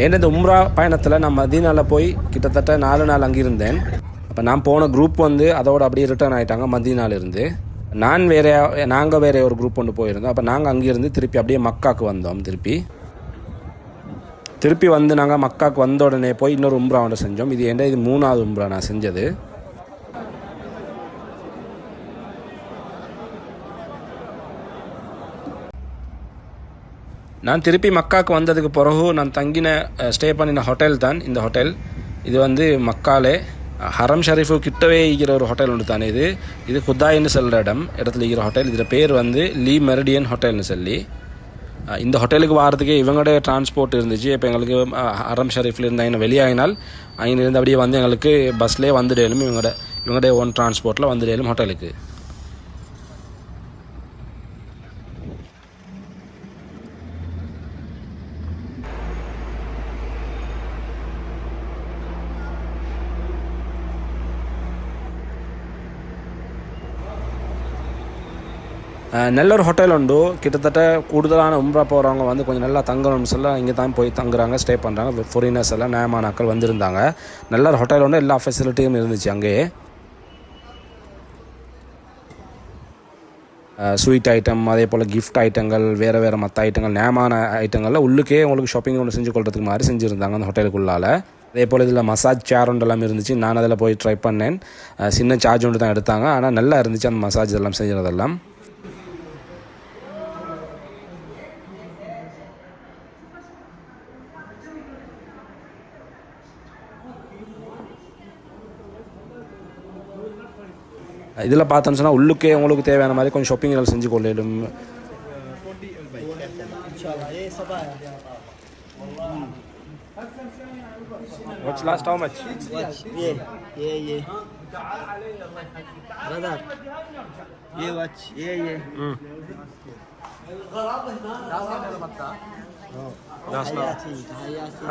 ஏன்னா இந்த உம்ரா பயணத்தில் நான் மதீனாவில் போய் கிட்டத்தட்ட 4 நாள் அங்கே இருந்தேன். அப்போ நான் போன குரூப் வந்து அதோடு அப்படியே ரிட்டர்ன் ஆகிட்டாங்க மதீனாவிலிருந்து. நாங்கள் வேறு ஒரு குரூப் ஒன்று போயிருந்தோம். அப்போ நாங்கள் அங்கேருந்து திருப்பி அப்படியே மக்காவுக்கு வந்தோம். திருப்பி வந்து நாங்கள் மக்காவுக்கு வந்த உடனே போய் இன்னொரு உம்ரா ஒன்று செஞ்சோம். இது 3வது உம்ரா நான் செஞ்சது. நான் திருப்பி மக்காவுக்கு வந்ததுக்கு பிறகு நான் ஸ்டே பண்ணின ஹோட்டல் தான் இந்த ஹோட்டல். இது வந்து மக்காலே ஹரம் ஷரீஃபு கிட்டவே இருக்கிற ஒரு ஹோட்டல் ஒன்று தானே இது குதாயின்னு சொல்கிற இடத்துல இருக்கிற ஹோட்டல். இதில் பேர் வந்து லீ மெரிடியன் ஹோட்டல்னு சொல்லி. இந்த ஹோட்டலுக்கு வாரத்துக்கே இவங்களோட டிரான்ஸ்போர்ட் இருந்துச்சு. இப்போ எங்களுக்கு ஹரம் ஷரீஃபில் இருந்தால் இன்னும் வெளியாகினால் அங்கிருந்து அப்படியே வந்து எங்களுக்கு பஸ்லேயே வந்துடலும், இவங்களோட ஓன் டிரான்ஸ்போர்ட்டில் வந்துடலும் ஹோட்டலுக்கு. நல்ல ஒரு ஹோட்டல் உண்டு. கிட்டத்தட்ட கூடுதலான உம்ரா போகிறவங்க வந்து கொஞ்சம் நல்லா தங்கணும்னு சொல்ல இங்கே தான் போய் தங்குறாங்க, ஸ்டே பண்ணுறாங்க. ஃபாரினர்ஸ் எல்லாம் நியமானாக்கள் வந்திருந்தாங்க. நல்ல ஒரு ஹோட்டல் உண்டு, எல்லா ஃபெசிலிட்டியும் இருந்துச்சு அங்கேயே. ஸ்வீட் ஐட்டம், அதே போல் கிஃப்ட் ஐட்டங்கள், வேறு மற்ற ஐட்டங்கள், நியமான ஐட்டங்களில் உள்ளுக்கே உங்களுக்கு ஷாப்பிங் ஒன்று செஞ்சு கொள்றதுக்கு மாதிரி செஞ்சுருந்தாங்க அந்த ஹோட்டலுக்குள்ளால். அதே போல் இதில் மசாஜ் சேர் ஒன்று எல்லாம் இருந்துச்சு. நான் அதில் போய் ட்ரை பண்ணேன். சின்ன சார்ஜ் ஒன்று தான் எடுத்தாங்க, ஆனால் நல்லா இருந்துச்சு அந்த மசாஜ் எல்லாம் செஞ்சதெல்லாம். இதில் பார்த்தோன்னு சொன்னால் உள்ளுக்கே உங்களுக்கு தேவையான மாதிரி கொஞ்சம் ஷாப்பிங்கள் செஞ்சு கொள்ளிடும். What's last? How much? Watch. Yeah. Brother. Yeah, watch. Yeah.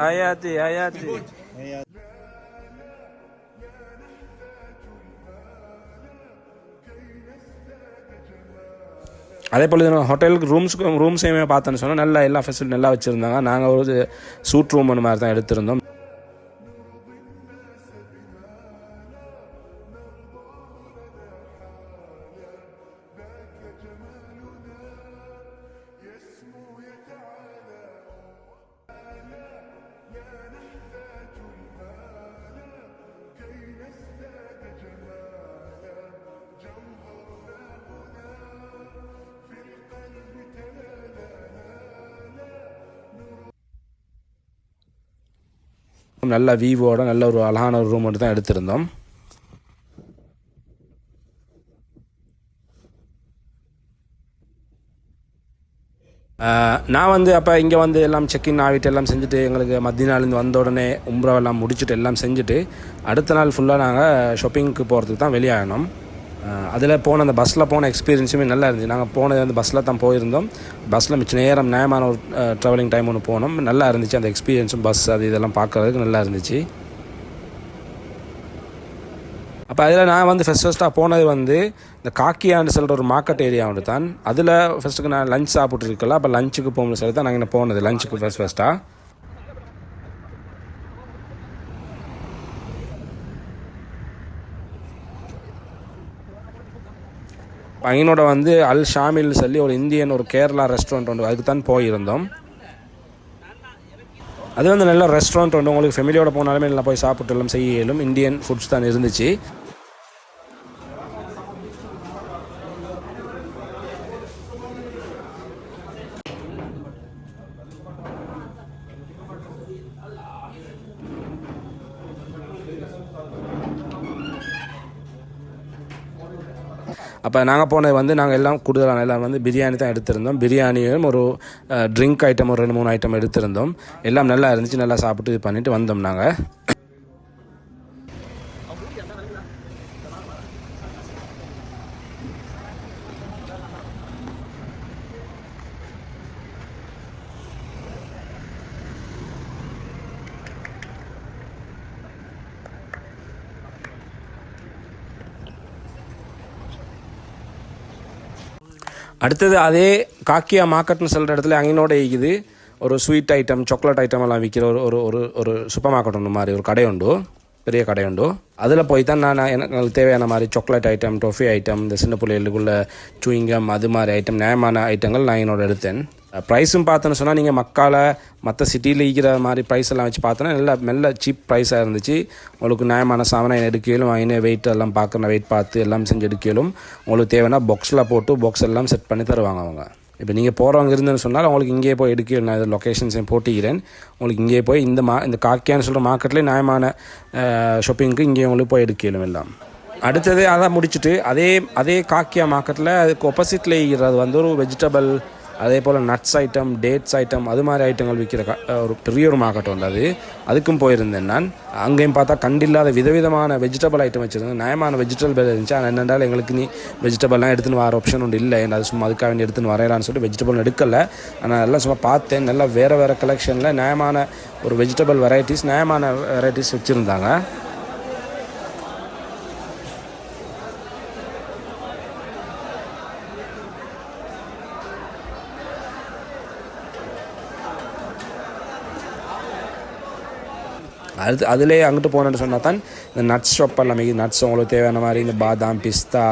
Hayati. அதே போல் ஹோட்டலுக்கு ரூம்ஸையுமே பார்த்தோன்னு சொன்னால் நல்லா எல்லா ஃபெசிலிட்டி நல்லா வச்சுருந்தாங்க. நாங்கள் ஒரு சூட் ரூம் அந்த மாதிரி தான் எடுத்திருந்தோம். நல்ல விவோட நல்ல ஒரு அழகான ஒரு ரூம் மட்டும் தான் எடுத்திருந்தோம். நான் வந்து அப்போ இங்கே வந்து எல்லாம் செக்இன் ஆகிட்டு எல்லாம் செஞ்சுட்டு எங்களுக்கு மதினாலேருந்து வந்த உடனே உம்ராவெல்லாம் முடிச்சுட்டு எல்லாம் செஞ்சுட்டு அடுத்த நாள் ஃபுல்லாக நாங்கள் ஷாப்பிங்க்கு போகிறதுக்கு தான் வெளியாகணும். அதில் அந்த பஸ்ஸில் போன எக்ஸ்பீரியன்ஸுமே நல்லா இருந்துச்சு. நாங்கள் போனது வந்து பஸ்ஸில் தான் போயிருந்தோம். பஸ்ஸில் மிச்ச நேரம் நியாயமான ஒரு ட்ராவலிங் டைம் ஒன்று போனோம். நல்லா இருந்துச்சு அந்த எக்ஸ்பீரியன்ஸும், பஸ் அது இதெல்லாம் பார்க்குறதுக்கு நல்லா இருந்துச்சு. அப்போ அதில் நான் வந்து ஃபஸ்ட்டாக போனது வந்து இந்த காக்கியான்னு சொல்கிற ஒரு மார்க்கெட் ஏரியா ஒன்று தான். அதில் ஃபஸ்ட்டுக்கு நான் லஞ்ச் சாப்பிட்டு இருக்கலாம். அப்போ லஞ்சுக்கு போகணும்னு சொல்லி தான் நாங்கள் என்ன போனது லஞ்சுக்கு ஃபஸ்ட்டாக. பையனோட வந்து அல் ஷாமில்னு சொல்லி ஒரு இந்தியன் ஒரு கேரளா ரெஸ்டாரண்ட் ஒன்று, அதுக்கு தான் போயிருந்தோம். அது வந்து நல்ல ரெஸ்டாரண்ட் ஒன்று, உங்களுக்கு ஃபேமிலியோட போனாலுமே நல்லா போய் சாப்பிட்டு எல்லாம் செய்ய இயலும். இந்தியன் ஃபுட்ஸ் தான் இருந்துச்சு. அப்போ நாங்கள் போனது வந்து நாங்கள் எல்லாம் கூடுதலான எல்லாம் வந்து பிரியாணி தான் எடுத்திருந்தோம். பிரியாணியும் ஒரு ட்ரிங்க் ஐட்டம் ஒரு 2-3 ஐட்டம் எடுத்திருந்தோம். எல்லாம் நல்லா இருந்துச்சு. நல்லா சாப்பிட்டு இது பண்ணிவிட்டு வந்தோம் நாங்கள். அடுத்தது அதே காக்கியா மார்க்கெட்னு சொல்கிற இடத்துல அங்கனோட இருக்குது ஒரு ஸ்வீட் ஐட்டம் சாக்லேட் ஐட்டம் எல்லாம் விற்கிற ஒரு ஒரு ஒரு ஒரு சூப்பர் மார்க்கெட் ஒன்று மாதிரி ஒரு கடை உண்டு, பெரிய கடை உண்டு. அதில் போய் தான் நான் எனக்கு தேவையான மாதிரி சாக்லேட் ஐட்டம், டொஃபி ஐட்டம், இந்த சின்ன பிள்ளைகளுக்குள்ள சூயிங்கம் அது மாதிரி ஐட்டம், நியாயமான ஐட்டங்கள் நான் என்னோட எடுத்தேன். ப்ரைஸும் பார்த்தோன்னு சொன்னால் நீங்கள் மக்கால மற்ற சிட்டியில் இருக்கிற மாதிரி ப்ரைஸ் எல்லாம் வச்சு பார்த்தோன்னா நல்ல சீப் ப்ரைஸாக இருந்துச்சு. உங்களுக்கு நியாயமான சாமானை எடுக்கலும், வாங்கின வெயிட் எல்லாம் பார்க்குற வெயிட் பார்த்து எல்லாம் செஞ்சு எடுக்கலும். உங்களுக்கு தேவைன்னா பாக்ஸில் போட்டு பாக்ஸ் எல்லாம் செட் பண்ணி தருவாங்க அவங்க. இப்போ நீங்கள் போகிறவங்க இருந்துன்னு சொன்னால் உங்களுக்கு இங்கேயே போய் எடுக்கணும். நான் இது லொக்கேஷன்ஸையும் போட்டிக்கிறேன். உங்களுக்கு இங்கேயே போய் இந்த காக்கியான்னு சொல்கிற மார்க்கெட்லேயே நியாயமான ஷாப்பிங்க்கு இங்கேயே உங்களுக்கு போய் எடுக்கலும் எல்லாம். அடுத்தது அதை முடிச்சுட்டு அதே காக்கியா மார்க்கெட்டில் அதுக்கு ஆப்போசிட்டில் இருக்கிறது வந்து ஒரு வெஜிடபிள், அதே போல் நட்ஸ் ஐட்டம், டேட்ஸ் ஐட்டம், அது மாதிரி ஐட்டங்கள் விற்கிற ஒரு பெரிய ஒரு மார்க்கெட் உண்டு. அதுக்கும் போயிருந்தேன் நான். அங்கேயும் பார்த்தா கண்டில்லாத விதவிதமான வெஜிடபிள் ஐட்டம் வச்சுருந்தேன். நியாயமான வெஜிடபிள் இருந்துச்சு. ஆனால் என்னென்றால் எங்களுக்கு நீ வெஜிடபிள்லாம் எடுத்துன்னு வர ஆப்ஷன் ஒன்று இல்லை. அது சும்மா அதுக்காக வேண்டி எடுத்துன்னு வரையலான்னு சொல்லிட்டு வெஜிடபிள் எடுக்கலை. ஆனால் எல்லாம் சும்மா பார்த்தேன். நல்லா வேறு கலெக்ஷனில் நியாயமான ஒரு வெஜிடபிள் வெரைட்டிஸ், நியாயமான வெரைட்டிஸ் வச்சுருந்தாங்க. அதிலே அங்கிட்டு போனேன்னு சொன்னால் தான் இந்த நட்ஸ் ஷாப் எல்லாமே, நட்ஸ் உங்களுக்கு தேவையான மாதிரி இந்த பாதாம், பிஸ்தா,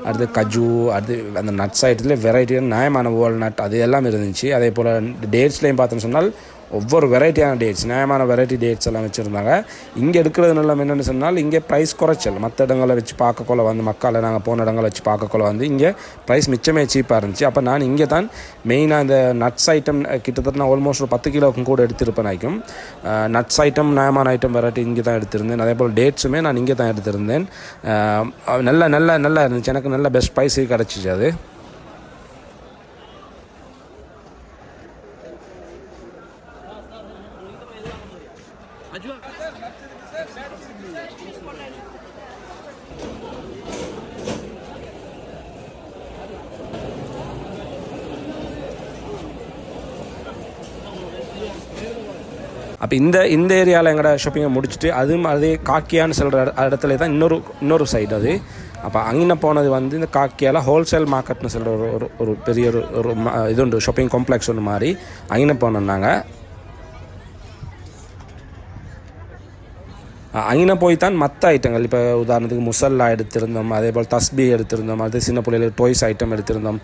அடுத்து கஜு, அடுத்து அந்த நட்ஸ் ஐட்டத்தில் வெரைட்டியான நியாயமான வால்நட் அது எல்லாம் இருந்துச்சு. அதே போல் டேட்ஸ்லேயும் பார்த்தோன்னு சொன்னால் ஒவ்வொரு வெரைட்டியான டேட்ஸ், நியாயமான வெரைட்டி டேட்ஸ் எல்லாம் வச்சுருந்தாங்க. இங்கே எடுக்கிறது நல்ல என்னென்னு சொன்னால் இங்கே ப்ரைஸ் குறைச்சல். மற்ற இடங்களை வச்சு பார்க்கக்குள்ள வந்து மக்களை நாங்கள் போன இடங்களை வச்சு பார்க்கக்குள்ள வந்து இங்கே ப்ரைஸ் மிச்சமே சீப்பாக இருந்துச்சு. அப்போ நான் இங்கே தான் மெயினாக இந்த நட்ஸ் ஐட்டம் கிட்டத்தட்ட நான் ஆல்மோஸ்ட் ஒரு 10 கிலோக்கும் கூட எடுத்திருப்பேன். ஆகும் நட்ஸ் ஐட்டம், நியாயமான ஐட்டம் வெரைட்டி இங்கே தான் எடுத்திருந்தேன். அதே போல் டேட்ஸுமே நான் இங்கே தான் எடுத்திருந்தேன். நல்லா இருந்துச்சு. எனக்கு நல்ல பெஸ்ட் ப்ரைஸு கிடச்சிச்சு அது. அப்போ இந்த ஏரியாவில் எங்களோட ஷாப்பிங்கை முடிச்சுட்டு அதே காக்கியான்னு சொல்கிற இடத்துல தான் இன்னொரு சைடு அது. அப்போ அங்கே போனது வந்து இந்த காக்கியாவில் ஹோல்சேல் மார்க்கெட்னு சொல்கிற ஒரு பெரிய ஒரு இது உண்டு, ஷாப்பிங் காம்ப்ளெக்ஸ் ஒன்று மாதிரி. அங்கே போனோம் நாங்கள். அங்கே போய் தான் மற்ற ஐட்டங்கள், இப்போ உதாரணத்துக்கு முசல்லா எடுத்திருந்தோம், அதே போல் தஸ்பி எடுத்திருந்தோம், அது சின்ன பிள்ளைகளுக்கு டாய்ஸ் ஐட்டம் எடுத்திருந்தோம்,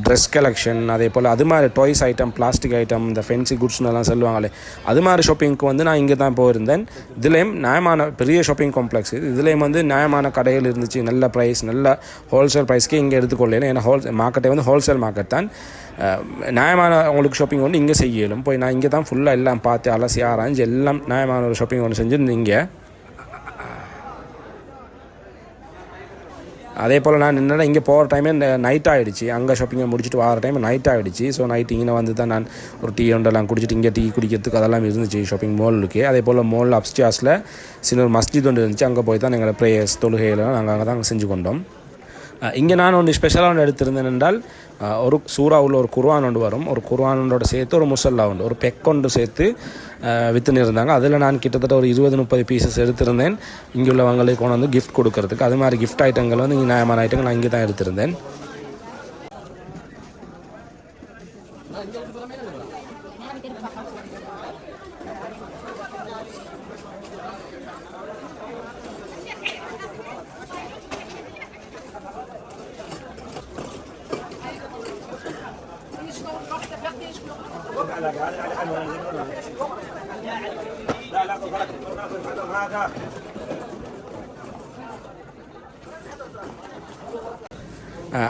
ட்ரெஸ் கலெக்ஷன், அதே போல் அது மாதிரி டாய்ஸ் ஐட்டம், பிளாஸ்டிக் ஐட்டம், இந்த ஃபென்சி குட்ஸ்னெல்லாம் சொல்லுவாங்களே அது மாதிரி ஷாப்பிங்க்கு வந்து நான் இங்கே தான் போயிருந்தேன். இதுலேயும் நியாயமான பெரிய ஷாப்பிங் காம்ப்ளெக்ஸ் இதுலேயும் வந்து நியாயமான கடைகள் இருந்துச்சு. நல்ல ப்ரைஸ், நல்ல ஹோல்சேல் ப்ரைஸ்க்கே இங்கே எடுத்துக்கொள்ளேன். ஏன்னா மார்க்கெட்டே வந்து ஹோல்சேல் மார்க்கெட் தான். நியாயமான உங்களுக்கு ஷாப்பிங் வந்து இங்கே செய்யலும். போய் நான் இங்கே தான் ஃபுல்லாக எல்லாம் பார்த்து அலசி ஆராய்ஞ்சு எல்லாம் நியாயமான ஒரு ஷாப்பிங் ஒன்று செஞ்சுருந்தேன் இங்கே. அதே போல் நான் என்னென்னா இங்கே போகிற டைமே நைட் ஆகிடுச்சு. அங்கே ஷாப்பிங்கை முடிச்சுட்டு வர டைம் நைட் ஆகிடுச்சு. ஸோ நைட் இங்கே வந்து தான் நான் ஒரு டீ ஒன்றெல்லாம் குடிச்சிட்டு இங்கே டீ குடிக்கிறதுக்கு அதெல்லாம் இருந்துச்சு ஷாப்பிங் மாலுக்கு. அதே போல் மால் அப்ஸ்டாஸில் சின்ன ஒரு மஸ்ஜித் ஒன்று இருந்துச்சு. அங்கே போய் தான் எங்களோட ப்ரேயர்ஸ், தொழுகையெல்லாம் நாங்கள் அங்கே தான் செஞ்சு கொண்டோம். இங்கே நான் ஒன்று ஸ்பெஷலாக ஒன்று எடுத்திருந்தேன் என்றால், ஒரு சூறா உள்ள ஒரு குர்ஆன் ஒன்று வரும். ஒரு குர்ஆனோட சேர்த்து ஒரு முசல்லா உண்டு, ஒரு பெக்கொண்டு சேர்த்து விற்றுன்னு இருந்தாங்க. அதில் நான் கிட்டத்தட்ட ஒரு 20-30 பீசஸ் எடுத்திருந்தேன். இங்கே உள்ளவங்களுக்கு கொண்டு வந்து கிஃப்ட் கொடுக்கறதுக்கு. அது மாதிரி கிஃப்ட் ஐட்டங்கள் வந்து இங்கே நியாயமான ஐட்டங்கள் நான் இங்கே தான் எடுத்திருந்தேன்.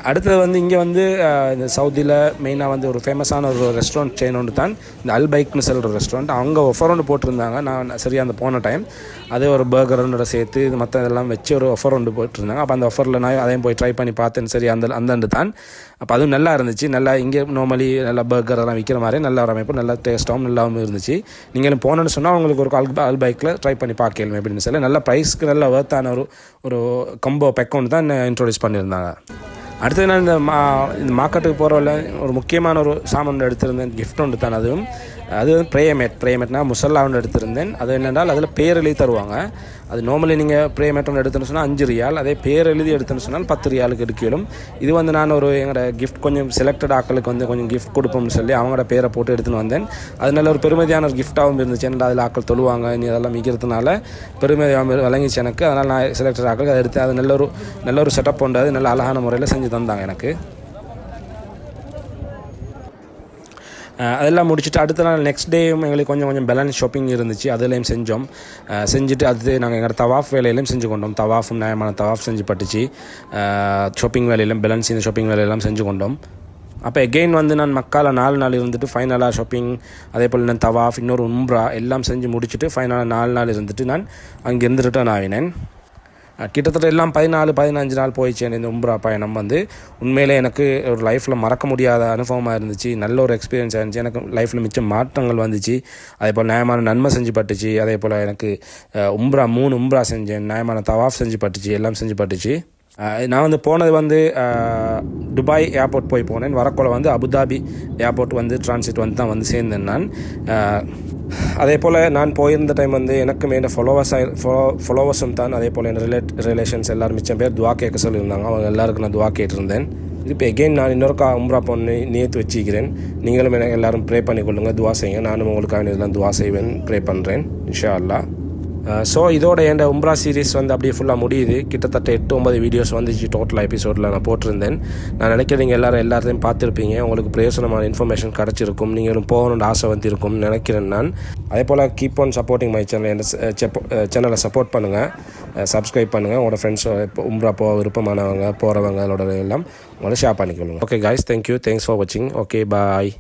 அடுத்தது வந்து இங்கே வந்து இந்த சவுதியில் மெயினாக வந்து ஒரு ஃபேமஸான ஒரு ரெஸ்டாரண்ட் செயின் ஒன்று தான் இந்த அல்பைக்னு சொல்கிற ரெஸ்டாரண்ட். அவங்க ஆஃபர் ஒன்று போட்டிருந்தாங்க. நான் சரியாக அந்த போன டைம் அதே ஒரு பர்கரோட சேர்த்து இது மற்ற இதெல்லாம் வச்சு ஒரு ஆஃபர் ஒன்று போட்டிருந்தாங்க. அப்போ அந்த ஆஃபரில் நான் அதையும் போய் ட்ரை பண்ணி பார்த்தேன். சரி, அந்தண்டு தான். அப்போ அதுவும் நல்லா இருந்துச்சு. நல்லா இங்கே நார்மலி நல்லா பர்கர் எல்லாம் விற்கிற மாதிரி நல்ல ஒரு அமைப்பு, நல்லா டேஸ்ட்டாகவும் நல்லாவும் இருந்துச்சு. நீங்கள் போனோன்னு சொன்னால் உங்களுக்கு ஒரு அல்பைக்கில் ட்ரை பண்ணி பார்க்கலுமே அப்படின்னு சொல்லி நல்ல ப்ரைஸ்க்கு நல்ல ஒர்த்தான ஒரு கம்போ பெக்கவுண்ட் தான் இன்ட்ரோடியூஸ் பண்ணியிருந்தாங்க. அடுத்தது நான் இந்த மார்க்கெட்டுக்கு போகிறவள்ள ஒரு முக்கியமான ஒரு சாமான் எடுத்திருந்தேன். கிஃப்ட் ஒன்று தான். அதுவும் அது வந்து ப்ரேயமேட்னா முசல்லா ஒன்று எடுத்திருந்தேன். அது என்னென்றால் அதில் பேர் எழுதி தருவாங்க. அது நார்மலி நீங்கள் ப்ரேயமேட் ஒன்று எடுத்துன்னு சொன்னால் 5 ரியால், அதே பேர் எழுதி எடுத்துன்னு சொன்னால் 10 ரியாலுக்கு எடுக்கலும். இது வந்து நான் ஒரு எங்களோட கிஃப்ட் கொஞ்சம் செலக்டட் ஆக்களுக்கு வந்து கொஞ்சம் கிஃப்ட் கொடுப்போம்னு சொல்லி அவங்களோட பேரை போட்டு எடுத்துன்னு வந்தேன். அது நல்ல ஒரு பெருமதியான ஒரு கிஃப்ட்டாகவும் இருந்துச்சு. ஏன்னா அதில் ஆக்கள் தொழுவாங்க, நீ அதெல்லாம் மிக்கிறதுனால பெருமதியாக விளங்கிச்சு எனக்கு. அதனால் நான் செலக்டட் ஆக்களுக்கு அதை எடுத்து அது நல்ல ஒரு செட்டப் உண்டு. அது நல்ல அழகான முறையில் செஞ்சு தந்தாங்க எனக்கு. அதெல்லாம் முடிச்சுட்டு அடுத்த நாள் நெக்ஸ்ட் டேயும் எங்களுக்கு கொஞ்சம் பேலன்ஸ் ஷாப்பிங் இருந்துச்சு. அதுலேயும் செஞ்சுட்டு அது நாங்கள் எங்களோட தவாஃப் வேலையிலையும் செஞ்சு கொண்டோம். தவாஃபும் நியாயமான தவாஃப் செஞ்சு பட்டுச்சு. ஷாப்பிங் வேலையிலும் பேலன்ஸ் இந்த ஷாப்பிங் வேலையெல்லாம் செஞ்சு கொண்டோம். அப்போ எகெயின் வந்து நான் மக்கால 4 நாள் இருந்துட்டு ஃபைனலாக ஷாப்பிங், அதே போல் நான் தவாஃப், இன்னொரு உம்ரா எல்லாம் செஞ்சு முடிச்சுட்டு ஃபைனலாக 4 நாள் இருந்துட்டு நான் அங்கேருந்து ரிட்டர்ன் ஆகினேன். கிட்டத்தட்ட எல்லாம் 14-15 நாள் போயிடுச்சு. இந்த உம்ரா பயணம் வந்து உண்மையிலே எனக்கு ஒரு லைஃப்பில் மறக்க முடியாத அனுபவமாக இருந்துச்சு. நல்ல ஒரு எக்ஸ்பீரியன்ஸாக இருந்துச்சு. எனக்கு லைஃப்பில் மிச்சம் மாற்றங்கள் வந்துச்சு. அதே போல் நியாயமான நன்மை செஞ்சு பட்டுச்சு. அதே போல் எனக்கு 3 உம்ரா செஞ்சேன். நியாயமான தவாஃப் செஞ்சு பட்டுச்சு. எல்லாம் செஞ்சு பட்டுச்சு. நான் வந்து போனது வந்து துபாய் ஏர்போர்ட் போனேன். வரக்குள்ள வந்து அபுதாபி ஏர்போர்ட் வந்து டிரான்சிட் வந்து தான் வந்து சேர்ந்தேன் நான். அதே போல் நான் போயிருந்த டைம் வந்து எனக்கும் என் ஃபாலோவர்ஸும் தான், அதே போல் என் ரிலேஷன்ஸ் எல்லோரும் மிச்சம் பேர் துவா கேட்க சொல்லியிருந்தாங்க. அவங்க எல்லாருக்கும் நான் துவா கேட்டிருந்தேன். இப்போ எகெயின் நான் இன்னொருக்கா உம்ரா பொண்ணு நேற்று வச்சுக்கிறேன். நீங்களும் எனக்கு எல்லோரும் ப்ரே பண்ணிக்கொள்ளுங்க, துவா செய்யுங்க. நானும் உங்களுக்காக இதெல்லாம் துவா செய்வேன், ப்ரே பண்ணுறேன் இன்ஷா அல்லாஹ். ஸோ இதோட என் உம்ரா சீரீஸ் வந்து அப்படியே ஃபுல்லாக முடியுது. கிட்டத்தட்ட 8-9 வீடியோஸ் வந்துச்சு டோட்டல் எபிசோடில் நான் போட்டிருந்தேன். நான் நினைக்கிறேன் நீங்கள் எல்லாத்தையும் பார்த்துருப்பீங்க. உங்களுக்கு பிரயோசனமான இன்ஃபர்மேஷன் கிடச்சிருக்கும். நீங்களும் போகணுன்னு ஆசை வந்திருக்கும்னு நினைக்கிறேன் நான். அதே போல் keep on supporting my channel. என் சேனலை சப்போர்ட் பண்ணுங்கள், சப்ஸ்கிரைப் பண்ணுங்கள். உங்களோட ஃப்ரெண்ட்ஸ் உம்ரா விருப்பமானவங்க போகிறவங்க அதோட எல்லாம் உங்களை ஷேர் பண்ணிக்கொள்ளுங்க. Okay guys, thank you, thanks for வாட்சிங். ஓகே, பாய்.